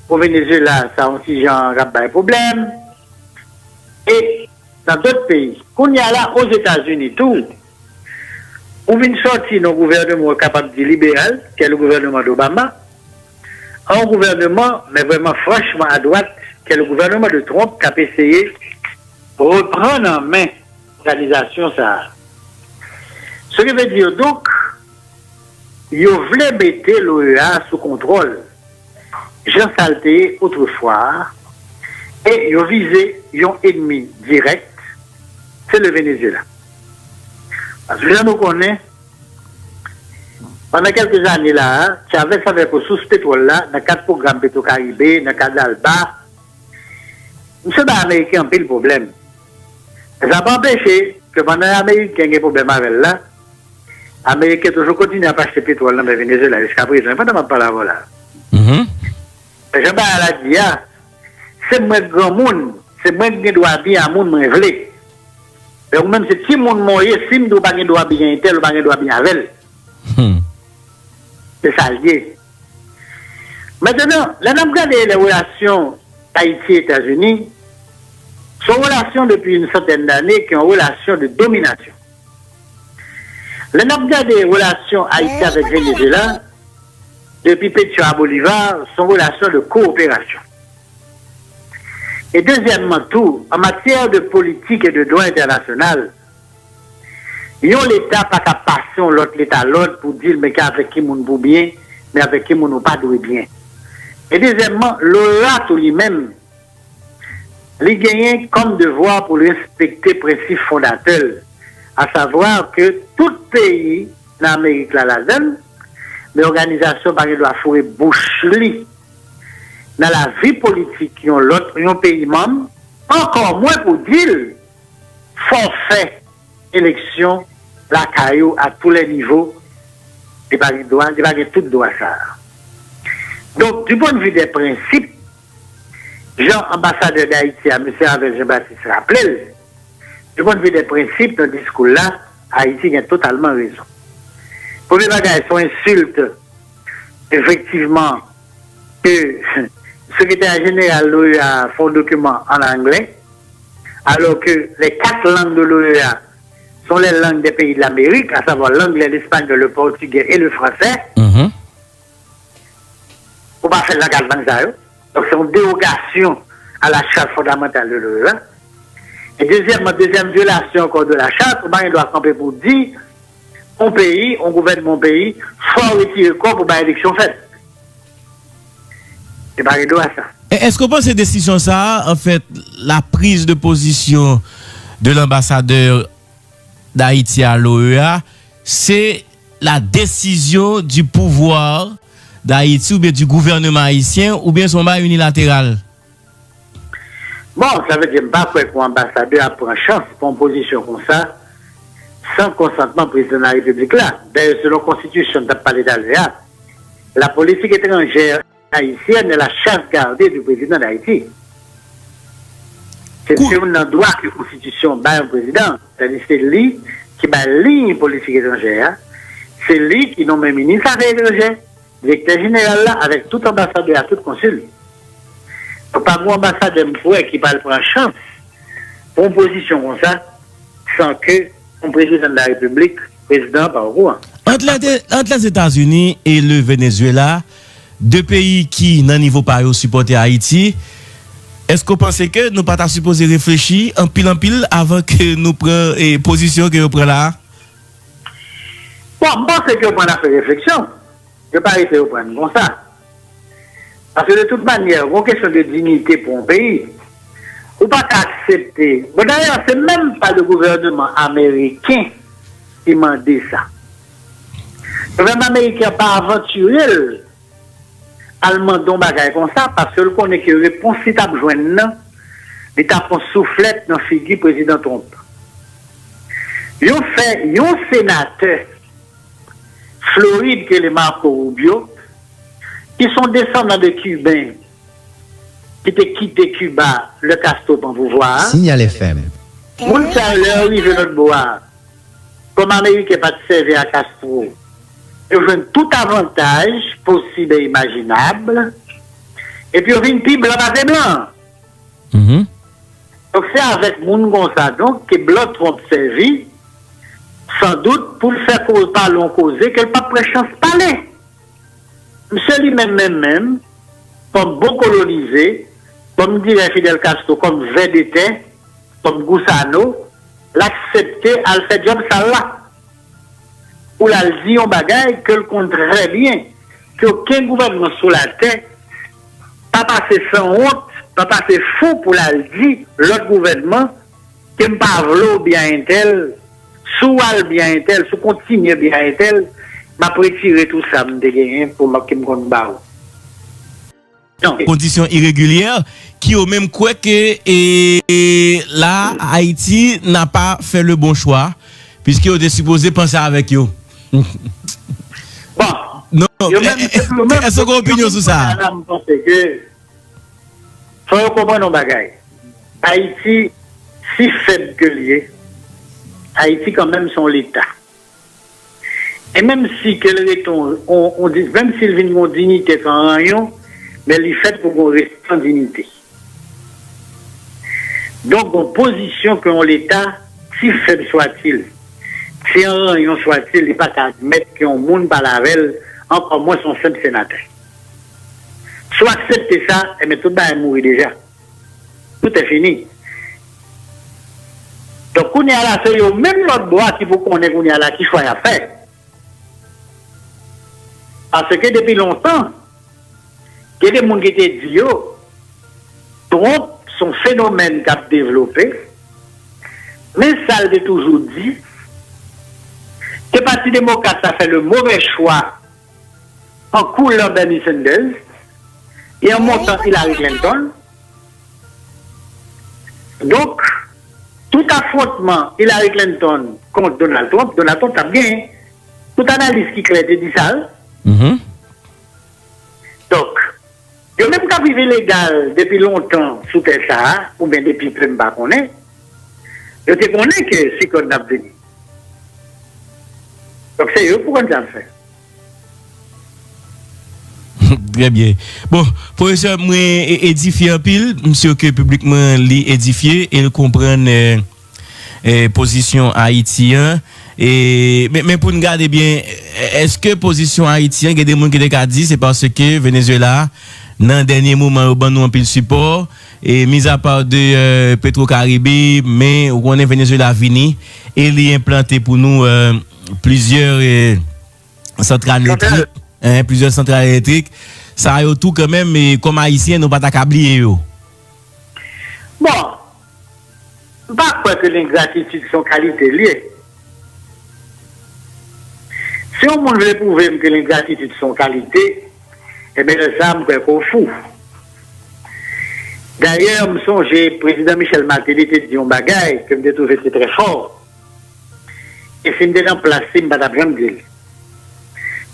[SPEAKER 2] Au Venezuela, ça aussi genre un problème. Et dans d'autres pays, qu'on y a là aux États-Unis, tout, on vient sortir d'un gouvernement capable de libéral, qui est le gouvernement d'Obama, un gouvernement, mais vraiment franchement à droite, qui est le gouvernement de Trump, qui a essayé de reprendre en main l'organisation ça. Ce qui veut dire donc, ils voulaient mettre l'OEA sous contrôle. Jean Salté autrefois, et ils ont visé un ennemi direct, c'est le Venezuela. Parce que nous connaissons, pendant quelques années là, tu avais ça avec le sous-pétrole là, dans 4 programmes Petro-Caribé, dans 4 d'Alba. Nous sommes américains ont pris le problème. Ça n'a pas empêché que pendant les Américains ont des problèmes avec là, les Américains toujours continuent à passer pétrole dans le Venezuela jusqu'à présent. Je ne sais pas là. Jean-Baptiste a dit, c'est moi grand monde, c'est moi qui dois bien à monde moi vle. Donc même si tout le monde mourir, si nous pas doit bien tel ou pas doit bien avec. C'est ça lié. Maintenant, là nous regardons les relations Haïti-États-Unis, sont relations depuis une centaine d'années qui ont une relation de domination. Là nous regardons les relations Haïti avec Venezuela, depuis Petro à Bolivar, sont relations de coopération. Et deuxièmement, tout, en matière de politique et de droit international, l'État pas qu'à passer l'autre l'État l'autre pour dire mais avec qui moun pour bien, mais avec qui moun pas doué bien. Et deuxièmement, l'OEA tout lui-même, il gagne comme devoir pour respecter le principe fondateur, à savoir que tout pays dans l'Amérique la donne, l'organisation par doit fourrer bouche li dans la vie politique qui ont l'autre pays membre, encore moins pour dire forfait élection la caillou à tous les niveaux, il n'y a pas tout droit ça. Donc, du point de vue des principes, Jean, ambassadeur d'Haïti, à M. Avec Jean-Baptiste rappelé, du point de vue des principes, dans le discours-là, Haïti a totalement raison. Pour les bagages, sont insultes, effectivement, que le secrétaire général de l'OEA fait un document en anglais, alors que les 4 langues de l'OEA sont les langues des pays de l'Amérique, à savoir l'anglais, l'espagnol, le portugais et le français. Pour pas faire la carte bancaire. Donc c'est une dérogation à la charte fondamentale de l'OEA. Et deuxième violation encore de la charte, il doit camper pour dire mon pays, on gouverne mon pays, faut retirer corps pour une élection faite. C'est pas rideau à ça.
[SPEAKER 1] Est-ce qu'on pense que cette décision, ça, en fait, la prise de position de l'ambassadeur d'Haïti à l'OEA, c'est la décision du pouvoir d'Haïti ou bien du gouvernement haïtien ou bien son bas unilatéral?
[SPEAKER 2] Bon, ça veut dire pas que l'ambassadeur prend chance pour une position comme ça, sans consentement du président de la République là. D'ailleurs, selon la Constitution de parler d'Alvéa, la politique étrangère haïtienne est la chasse gardée du président d'Haïti. C'est un droit que la Constitution bat un président. C'est-à-dire c'est lui qui bat la ligne politique étrangère. C'est lui qui nomme un ministre affaires étrangères, directeur général là, avec tout ambassadeur, tout consul. Donc, pas mon ambassadeur qui parle pour une chance, pour une position comme ça, sans que le président de la République, président par roi.
[SPEAKER 1] Entre les États-Unis et le Venezuela, deux pays qui, dans niveau par supporter Haïti, est-ce que vous pensez que nous ne pas supposé réfléchir en pile avant que nous prenions position que nous prenons là?
[SPEAKER 2] Bon, je pense que nous avons fait réflexion. Je ne vais pas essayer de prendre comme ça. Parce que de toute manière, il y a une question de dignité pour un pays. ou pas accepter. Bon, d'ailleurs, c'est même pas le gouvernement américain qui m'a dit ça. Le gouvernement américain n'a pas aventuré à demander bagay comme ça parce que le connaît que réponse si t'as besoin non, il t'a fait soufflette dans figure président Trump. Ils ont fait un sénateur Floride que les Marco Rubio qui sont descendants de Cubains qui ont quitté Cuba, le Castro pour pouvoir.
[SPEAKER 3] Signal FM.
[SPEAKER 2] Moun sa leur arrive notre bois. Comme Amérique n'est pas de servir à Castro. Ils ont tout avantage possible et imaginable. Et puis, ils ont une pipe blanc à blanc. Donc, c'est avec moun comme ça, donc, que blanc Trump servi, sans doute, pour le faire qu'on parle, causer, qu'elle pas prêt chance de parler. Monsieur lui-même, comme bon colonisé, comme dirait Fidel Castro, comme VDT, comme Gusano, l'accepter, à le faire job ça là. Ou la dit en bagaille que le compte très bien, qu'aucun gouvernement sur la terre, pas passer sans honte, pas passer fou pour la dire, l'autre gouvernement, qui ne pas vouloir bien un tel, sous bien un tel, sous continuer bien un tel, m'a retiré tout ça, me dégagé pour me compte barreau. Non.
[SPEAKER 1] Conditions irrégulières qui au même quoi que là Haïti n'a pas fait le bon choix puisqu'il était supposé penser avec eux.
[SPEAKER 2] Bon.
[SPEAKER 1] Non. Est-ce qu'on a une opinion sur ça?
[SPEAKER 2] Je pense que faut comprendre nos bagailles. Haïti, si faible que lié, Haïti quand même son l'État. Et même si on dit, même s'il vient de dignité quand rien, mais il fait pour qu'on reste en dignité. Donc, en position que l'État, si faible soit-il, si un rayon soit-il, il n'est pas qu'à admettre qu'on monde par la velle, encore moins son simple sénateur. Soit accepter ça, et mais tout le monde est mourir déjà. Tout est fini. Donc, on est à la c'est même l'autre bois qui vous connaît qu'on est à la qui soit à faire. Parce que depuis longtemps, il y a des gens qui étaient dit, Trump, son phénomène qu'a développé, mais ça a toujours dit que le Parti démocrate a fait le mauvais choix en coulant Bernie Sanders et en montant Hillary Clinton. Donc, tout affrontement Hillary Clinton contre Donald Trump a bien, toute analyse qui crée dit ça. Donc, il y a même qu'à vivre légal depuis longtemps sous ça, ou bien depuis plus de qu'on est, je te connais que c'est qu'on a venu. Donc, c'est eux pour qu'on a fait.
[SPEAKER 1] Très bien. Bon, professeur, moi, édifié en pile, monsieur que publiquement l'édifié et le comprendre position haïtienne. Mais pour nous garder bien, est-ce que position haïtienne, il y a des gens qui ont dit, c'est parce que Venezuela, dans le dernier moment, nous avons pile support, et mis à part de Petro-Caribé, mais on est Venezuela fini, et il a implanté pour nous plusieurs centrales électriques. Plusieurs centrales électriques, ça a tout quand même, mais comme haïtien, nous ne pouvons pas t'accabler.
[SPEAKER 2] Bon, pas quoi que l'ingratitude sont qualité liée. Si on veut prouver que l'ingratitude sont qualité, eh bien, ça me fait qu'on fou. D'ailleurs, je songe, le président Michel Martelly était dit un bagaille que je trouvais très fort. Et si je me remplacé, je ne vais pas dire.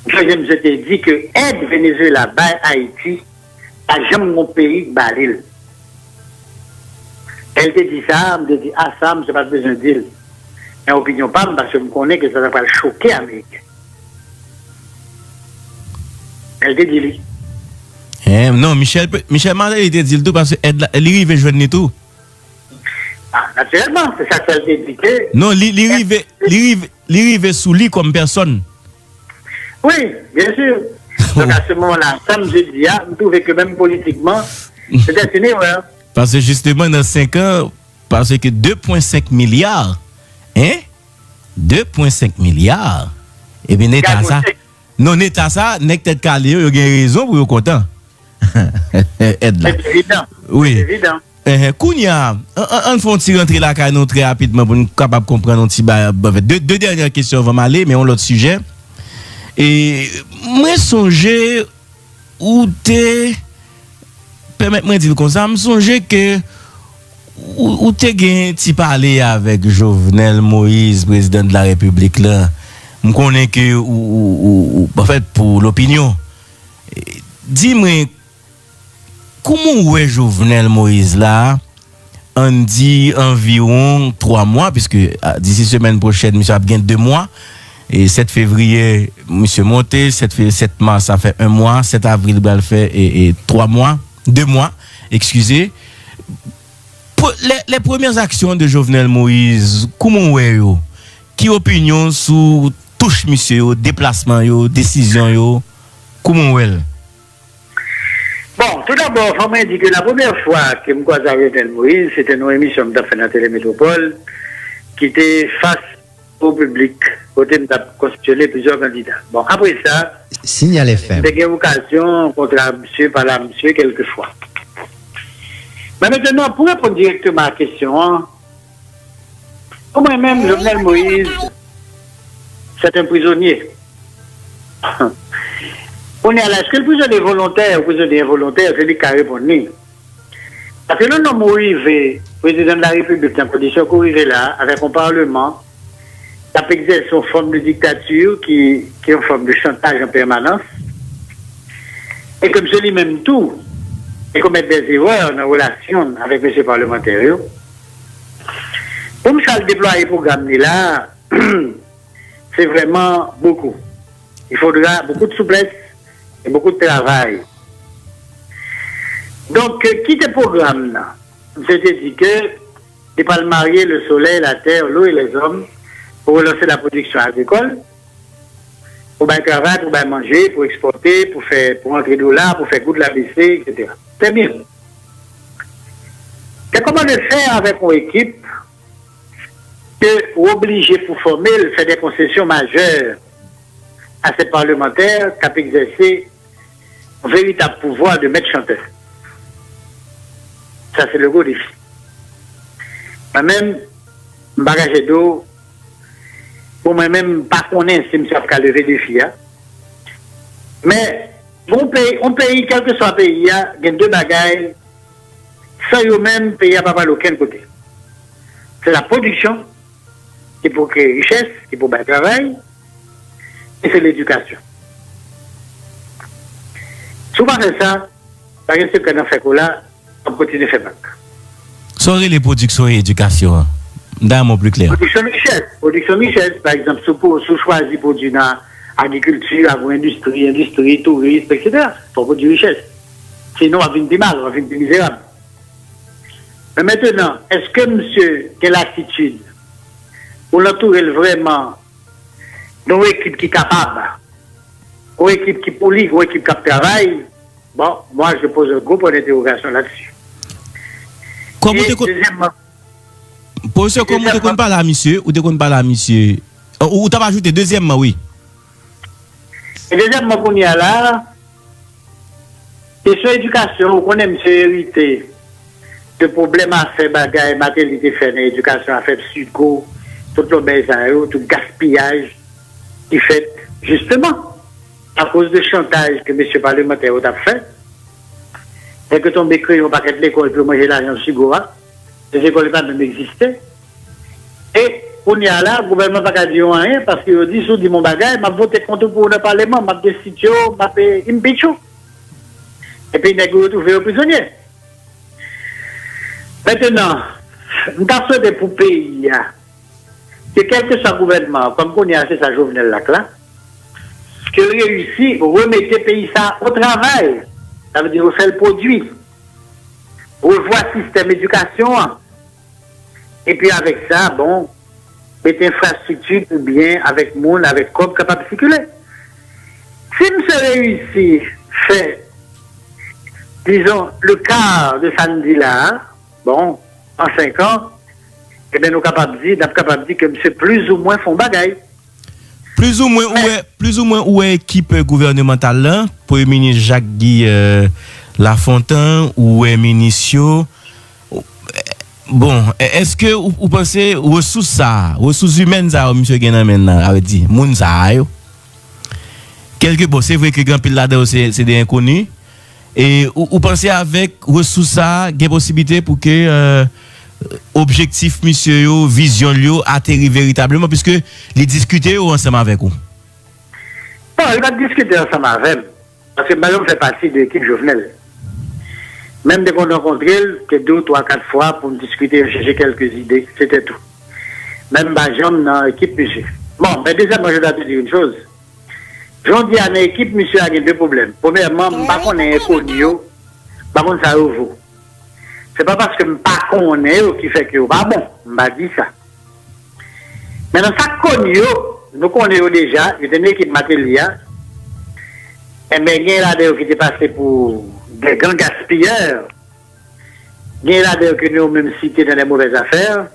[SPEAKER 2] Je t'ai dit que aide Venezuela par Haïti à jamais mon pays balil. Elle te dit ça, me dit ah ça, je n'ai pas besoin de dire. Mais opinion pas parce que je me connais que ça va pas choquer l'Amérique. Elle te dit lui.
[SPEAKER 1] Non, Michel Mandel il te dit tout parce qu'elle arrive jeune tout.
[SPEAKER 2] Ah, naturellement, c'est ça qu'elle te dit que.
[SPEAKER 1] Non, il arrive sous lui comme personne.
[SPEAKER 2] Oui, bien sûr. Donc à ce moment-là, comme je dis, je trouve que même politiquement, c'était une erreur.
[SPEAKER 1] Parce que justement, dans 5 ans, parce que 2,5 milliards, 2,5 milliards, et bien, l'État ça, non, l'État ça, n'est peut-être calé, il y a raison pour être content.
[SPEAKER 2] C'est évident.
[SPEAKER 1] Oui.
[SPEAKER 2] C'est évident.
[SPEAKER 1] Kounia, on fait un petit rentrer là nous très rapidement pour nous capable comprendre un petit deux dernières questions avant m'aller mais on l'autre sujet. Et moi songer ou te permettez-moi de dire comme ça, me songer que ou te gen ti parler avec Jovenel Moïse, président de la République là. Me connais que ou en fait pour l'opinion. Dis-moi comment est Jovenel Moïse là? On dit environ 3 mois, puisque d'ici semaine prochaine, monsieur a bien 2 mois. Et 7 février, monsieur monté, 7 mars, ça fait 1 mois. 7 avril, il va faire 3 mois, 2 mois, excusez. Les premières actions de Jovenel Moïse, comment est yo? Qui opinion sur touche monsieur, déplacement, yo, décision, yo? Comment est?
[SPEAKER 2] Bon, tout d'abord, il faut me dire que la première fois que je me croise avec Jovenel Moïse, c'était une émission que j'ai fait dans la Télémétropole, qui était face au public, côté de constituer plusieurs candidats. Bon, après ça,
[SPEAKER 3] Signal FM.
[SPEAKER 2] j'ai eu l'occasion contre monsieur, par là, monsieur, quelquefois. Mais maintenant, pour répondre directement à la question, pour moi-même, Jovenel Moïse, c'est un prisonnier. On est à l'âge que le prisonnier volontaire ou prisonnier involontaire, c'est lui qui a répondu. Parce que le nom arrivé, président de la République, en condition qu'on arrive là, avec un parlement, qui a exercé une forme de dictature, qui est une forme de chantage en permanence, et comme c'est lui-même tout, et commettre des erreurs en relation avec M. parlementaire, comme ça le déployer pour programme là, c'est vraiment beaucoup. Il faudra beaucoup de souplesse et beaucoup de travail. Donc, quitter le programme là, c'était dit que il pas marier le soleil, la terre, l'eau et les hommes pour relancer la production agricole, pour bien travailler, pour bien manger, pour exporter, pour entrer de là, pour faire goût de la BC, etc. C'est bien. C'est comment le faire avec une équipe que obligé pour former, faire des concessions majeures à ces parlementaires qui ont exercé un véritable pouvoir de maître chanteur. Ça, c'est le gros défi. Moi-même, bagage d'eau, pour moi-même, pas connaître si je vais lever le défi. Mais, on paye, quel que soit le pays, il y a 2 bagages, sans eux-mêmes, pays à pas aucun côté. C'est la production, qui est pour créer richesse, qui est pour le travail, et c'est l'éducation. Souvent, c'est ça, par exemple, ce qu'on a fait là, on continue à faire bac.
[SPEAKER 1] Sorry les productions et éducation. D'un mot plus clair.
[SPEAKER 2] Production richesse, par exemple, sous choisir produire dans l'agriculture, industrie, tourisme, etc. Pour produire richesse. Sinon, on va venir mal, on va venir misérable. Mais maintenant, est-ce que monsieur, quelle attitude pour l'entourer vraiment d'une équipe qui est capable, une équipe qui est polie, une équipe qui travaille? Bon, moi, je pose un gros point d'interrogation là-dessus.
[SPEAKER 1] Comment tu comptes pas là, monsieur? Ou tu comptes pas là, monsieur? Ou tu as ajouté deuxièmement, oui.
[SPEAKER 2] Et deuxièmement, qu'on y a là, question éducation, on connaît monsieur hérité de problèmes à faire bagaille, maternité faire l'éducation, à faire psycho, tout le bézard, tout gaspillage qui fait justement à cause de chantage que monsieur parlementaire a fait. Et que ton bécré, on va quitter l'école pour manger l'argent sur Goa. Les écoles ne peuvent pas même exister. Et on y a là, le gouvernement n'a pas dit rien parce qu'il dit, sous dit mon bagage, m'a voté contre pour le Parlement, m'a destitué, m'a fait impeachment. Et puis il a retrouvé aux prisonniers. Maintenant, nous avons souhaité pour le pays, que quel que soit le gouvernement, comme on y a fait ça Jovenel là, que réussit à remettre le pays ça au travail. Ça veut dire faire le produit, revoir le système d'éducation, et puis avec ça, bon, mettre infrastructure ou bien avec monde, avec corps capable de circuler. Si nous réussit fait, disons, le quart de samedi là, bon, en 5 ans, eh bien, nous sommes capables de dire que monsieur plus ou moins font bagaille.
[SPEAKER 1] Plus ou moins où est équipe gouvernementale là, Premier ministre Jacques Guy Lafontaine ou est ministre Bon, est-ce que vous pensez ressources humaines ça monsieur Genan maintenant avait dit moun ça yo. Quelque bon, c'est vrai que grand pile là-dedans c'est des inconnus et vous pensez avec ressources ça, il y a possibilité pour que objectif monsieur yo, vision yo atterri véritablement puisque les discuter ensemble avec vous.
[SPEAKER 2] Bon, il va discuter ensemble avec parce que Malom fait partie de l'équipe Jovenel. Même dès qu'on a rencontré, que 2, 3, 4 fois pour discuter, chercher quelques idées, c'était tout. Même Bajam dans l'équipe monsieur. Bon, mais déjà, moi je dois te dire une chose. J'en dis à l'équipe, monsieur a deux problèmes. Premièrement, je ne sais pas qu'on est inconnu, par contre, ça ouvre. C'est pas parce que je ne sais pas qu'on est qui fait que pas bon, je m'a dit ça. Maintenant, ça connu, nous connaissons déjà, il y a une équipe matérielle, et bien, il y a là qui était passé pour des grands gaspilleurs, il y a là que nous même cités dans les mauvaises affaires.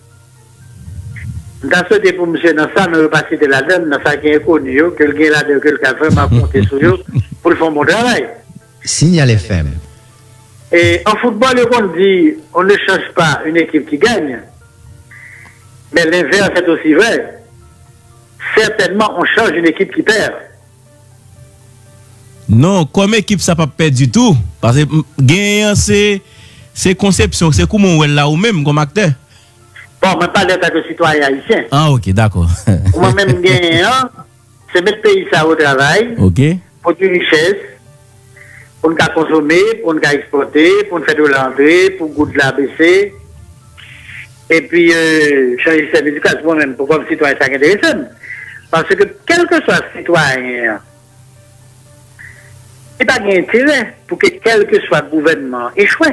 [SPEAKER 2] Dans ce dépôt, monsieur, dans ça, nous pas cité la donne, dans ça qui est connu, que le gars là que le café m'a compté sur eux pour le faire mon travail.
[SPEAKER 3] Signal FM.
[SPEAKER 2] Et en football, on dit, on ne change pas une équipe qui gagne. Mais l'inverse est aussi vrai. Certainement, on change une équipe qui perd.
[SPEAKER 1] Non, comme équipe, ça pas perdre du tout. Parce que gagnant, c'est conception, c'est comment on est là ou même comme acteur.
[SPEAKER 2] Bon, je ne parle pas de citoyen haïtien.
[SPEAKER 1] Ah, ok, d'accord.
[SPEAKER 2] Moi-même, gagnant, c'est mettre le pays ça au travail.
[SPEAKER 1] Ok.
[SPEAKER 2] Pour une richesse, pour nous consommer, pour nous exporter, pour nous faire de l'entrée, pour goûter de la baisser. Et puis, changer le service d'éducation moi-même pour comme citoyen, ça intéressant. Parce que quel que soit le citoyen, il n'y a pas d'intérêt pour que quel que soit le gouvernement échoue.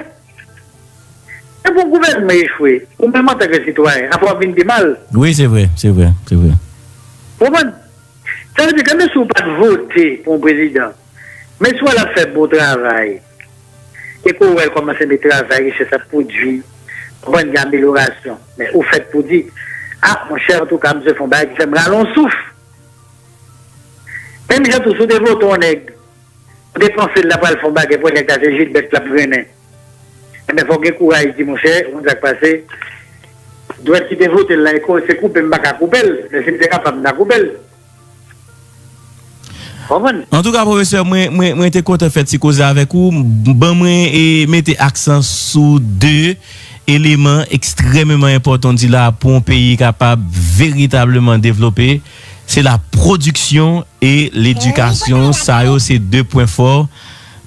[SPEAKER 2] Et pour le gouvernement échoue, ou même en tant que citoyen, il faut venir du mal.
[SPEAKER 1] Oui, c'est vrai.
[SPEAKER 2] Pour moi, ça veut dire que même si vous pas voter pour un président, mais soit la fait beau travail, et qu'on va commencer à travailler chez sa produit, pour une amélioration, mais vous faites pour dire, ah, mon cher, en tout cas, M. Fonbag, j'aimerais allons souffle. Même j'ai tout sous des votes, on est dépensé de la poêle Fonbag et pour les cas, c'est Gilbert la prenet. Mais il faut que courage, dit mon cher, on a passé. Doit quitter voter là, c'est coupé, mais pas couper, mais c'est capable de couper.
[SPEAKER 1] En tout cas, professeur, moi j'étais content de faire cette cause avec vous. Bon, moi mettez accent sur deux éléments extrêmement importants là pour un pays capable véritablement développer. C'est la production et l'éducation. Ça, c'est deux points forts.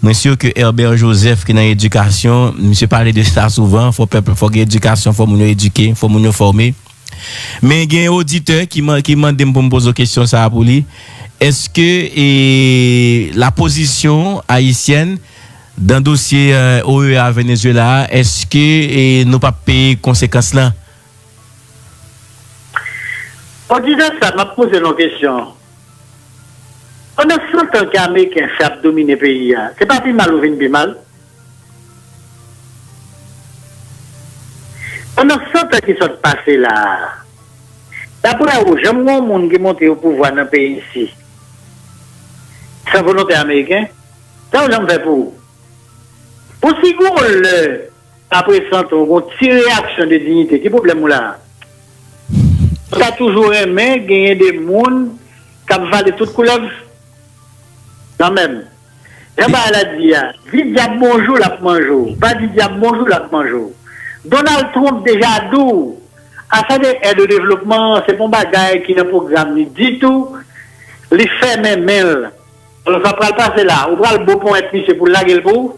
[SPEAKER 1] Monsieur que Herbert Joseph qui est dans l'éducation, monsieur parlait de ça souvent. Faut l'éducation, faut nous éduquer, faut nous former. Mais il y a un auditeur qui m'a demandé de me poser une question ça pour lui. Est-ce que la position haïtienne dans le dossier OEA Venezuela, est-ce que nous pas payer conséquences là?
[SPEAKER 2] En disant ça, m'a posé une question. On a 100 ans qu'Américains savent dominer le pays. C'est pas plus mal ou bien mal. On a 100 ans qui sont passés là. D'après vous, j'aime un monde qui monte au pouvoir dans le pays ici. Sans volonté américaine. Ça, j'aime faire pour vous. Aussi gros, après 100 ans, une réaction de dignité. Quel problème là? On a toujours aimé gagner des mondes qui valent toute couleur. Quand même. J'aimerais la dire, dit diable bonjour, la mangeau. Pas dit diable bonjour, la mangeau. Donald Trump déjà d'où? À ça de développement, c'est mon bagage qui n'a pas programme du tout. Les fait même mail. On va pas le passer là. On va le beau point être pour laguer le beau.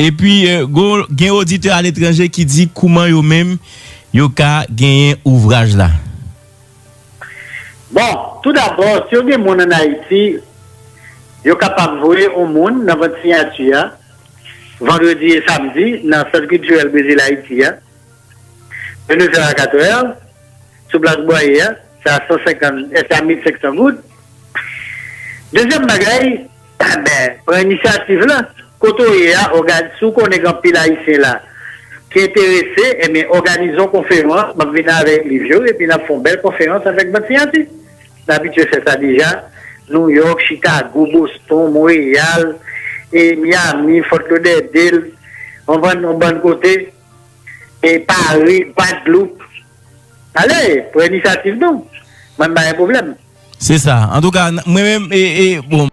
[SPEAKER 1] Et puis, il y a un auditeur à l'étranger qui dit comment yo même yo ka gagner ouvrage là.
[SPEAKER 2] Bon, tout d'abord, si on a des gens en Haïti, yo capable de voir au monde dans votre signature, vendredi et samedi, dans le centre culturel Brésil Haïti, de 9h à 4h, sur Place Boyer, c'est à 150, c'est à 1500 gouttes. Deuxième bagaille, pour l'initiative là, quand on est là, sous qu'on est en pile haïtien là, qui est intéressé, eh bien, organisons une conférence, on vient avec les vieux, et puis on fait une belle conférence avec votre signature. D'habitude, c'est ça déjà. New York, Chicago, Boston, Montréal, et Miami, Fort Lauderdale, on va de bon côté. et Paris, Guadeloupe. Allez, pour l'initiative, non. Moi, pas un problème.
[SPEAKER 1] C'est ça. En tout cas, moi-même, bon.